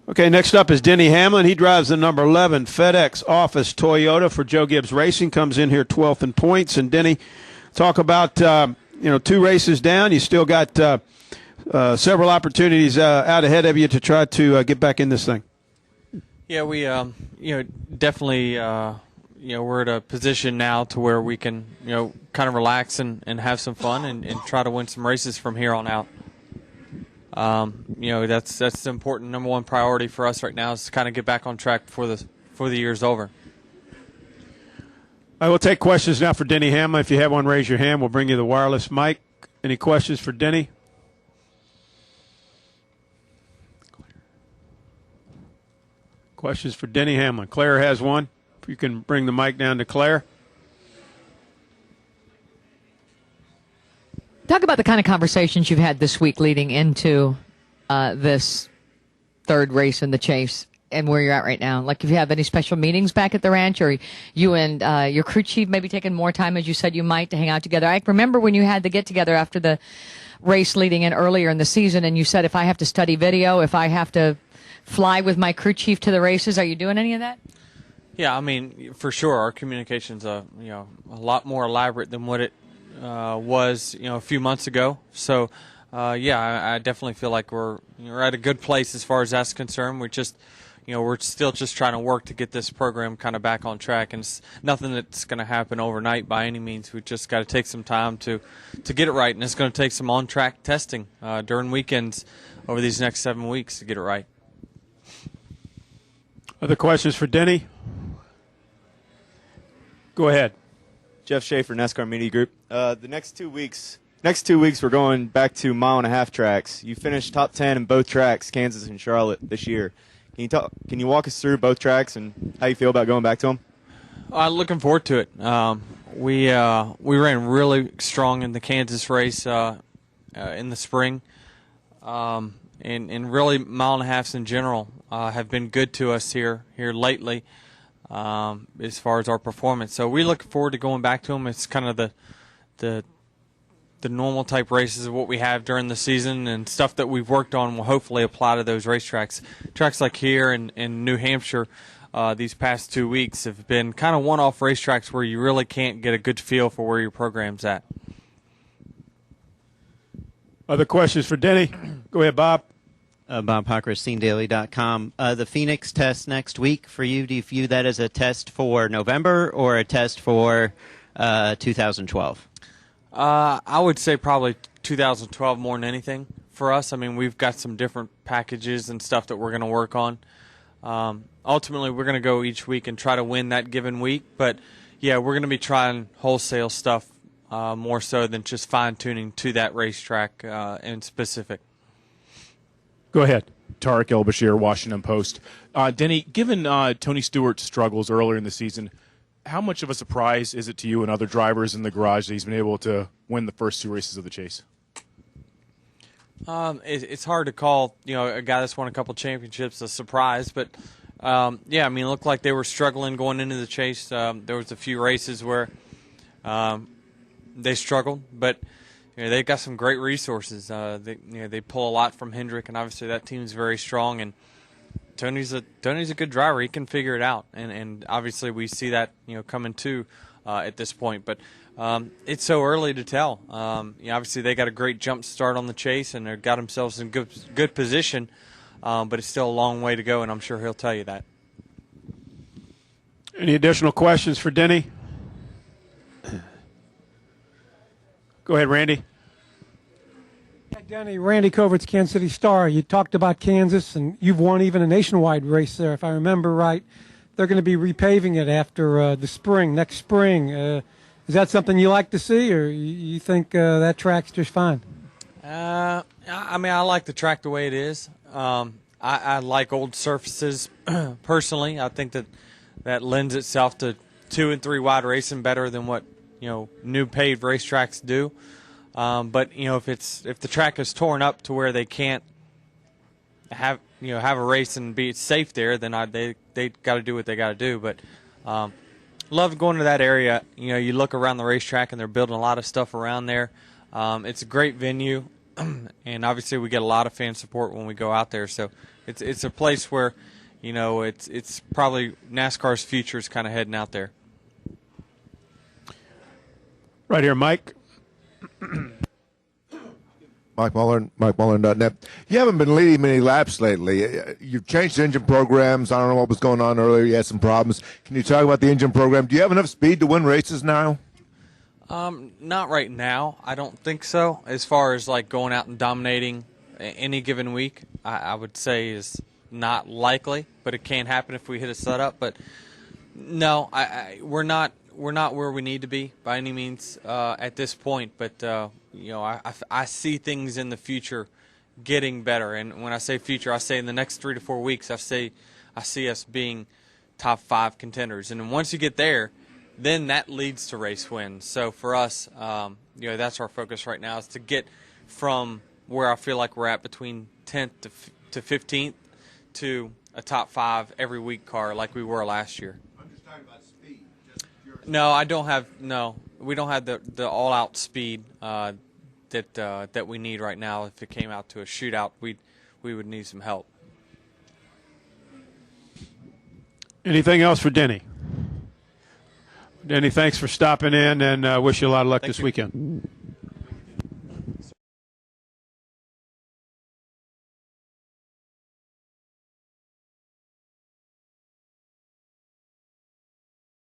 Okay, next up is Denny Hamlin. He drives the number 11 FedEx Office Toyota for Joe Gibbs Racing. Comes in here 12th in points. And Denny, talk about 2 races down. You still got several opportunities out ahead of you to try to get back in this thing. Yeah, we definitely we're at a position now to where we can kind of relax and have some fun and try to win some races from here on out. That's the important number one priority for us right now is to kind of get back on track before the year's over. I will take questions now for Denny Hamlin. If you have one, raise your hand. We'll bring you the wireless mic. Any questions for Denny? Questions for Denny Hamlin. Claire has one. If you can bring the mic down to Claire. Talk about the kind of conversations you've had this week leading into this third race in the chase and where you're at right now. Like if you have any special meetings back at the ranch, or you and your crew chief maybe taking more time, as you said you might, to hang out together. I remember when you had the get-together after the race leading in earlier in the season, and you said, if I have to study video, if I have to fly with my crew chief to the races, are you doing any of that? Yeah, I mean, for sure, our communication's a lot more elaborate than what it was a few months ago. So I definitely feel like we're at a good place as far as that's concerned. We're still just trying to work to get this program kind of back on track, and it's nothing that's going to happen overnight by any means. We just got to take some time to get it right, and it's going to take some on-track testing during weekends over these next 7 weeks to get it right. Other questions for Denny? Go ahead. Jeff Schaefer, NASCAR Media Group. The next 2 weeks we're going back to mile-and-a-half tracks. You finished top 10 in both tracks, Kansas and Charlotte, this year. Can you walk us through both tracks and how you feel about going back to them? Looking forward to it. We ran really strong in the Kansas race in the spring, and really mile-and-a-halfs in general have been good to us here lately. As far as our performance, so we look forward to going back to them. It's kind of the normal type races of what we have during the season, and stuff that we've worked on will hopefully apply to those racetracks. Tracks like here in New Hampshire, these past 2 weeks have been kind of one-off racetracks where you really can't get a good feel for where your program's at. Other questions for Denny? Go ahead, Bob. Bob Hocker, SceneDaily.com. The Phoenix test next week for you, do you view that as a test for November or a test for 2012? I would say probably 2012 more than anything for us. I mean, we've got some different packages and stuff that we're going to work on. Ultimately, we're going to go each week and try to win that given week. But, yeah, we're going to be trying wholesale stuff more so than just fine-tuning to that racetrack in specific. Go ahead. Tarek El-Bashir, Washington Post. Denny, given Tony Stewart's struggles earlier in the season, how much of a surprise is it to you and other drivers in the garage that he's been able to win the first 2 races of the chase? It's hard to call, a guy that's won a couple championships a surprise, but it looked like they were struggling going into the chase. There was a few races where they struggled, but they've got some great resources. They pull a lot from Hendrick, and obviously that team's very strong. And Tony's a good driver. He can figure it out, and obviously we see that coming too at this point. But it's so early to tell. Obviously they got a great jump start on the chase, and they've got themselves in good position. But it's still a long way to go, and I'm sure he'll tell you that. Any additional questions for Denny? Go ahead, Randy. Yeah, Denny, Randy Covert's Kansas City Star. You talked about Kansas, and you've won even a nationwide race there, if I remember right. They're going to be repaving it after next spring. Is that something you like to see, or you think that track's just fine? I like the track the way it is. I like old surfaces personally. I think that lends itself to 2 and 3 wide racing better than what new paved racetracks do. But if the track is torn up to where they can't have a race and be safe there, then they got to do what they got to do. But love going to that area. You look around the racetrack and they're building a lot of stuff around there. It's a great venue, and obviously we get a lot of fan support when we go out there. So it's a place where, you know, it's probably NASCAR's future is kind of heading out there. Right here, Mike. Mike Muller, MikeMuller.net. You haven't been leading many laps lately. You've changed engine programs. I don't know what was going on earlier. You had some problems. Can you talk about the engine program? Do you have enough speed to win races now? Not right now. I don't think so. As far as like going out and dominating any given week, I would say is not likely, but it can happen if we hit a setup. But no, we're not where we need to be by any means at this point. But you know, I see things in the future getting better. And when I say future, I say in the next 3 to 4 weeks, I see us being top 5 contenders. And then once you get there, then that leads to race wins. So for us, you know, that's our focus right now, is to get from where I feel like we're at between 10th to 15th to a top 5 every week car like we were last year. I'm just talking about speed. No, we don't have the all-out speed that we need right now. If it came out to a shootout, we would need some help. Anything else for Denny? Denny, thanks for stopping in, and wish you a lot of luck this weekend.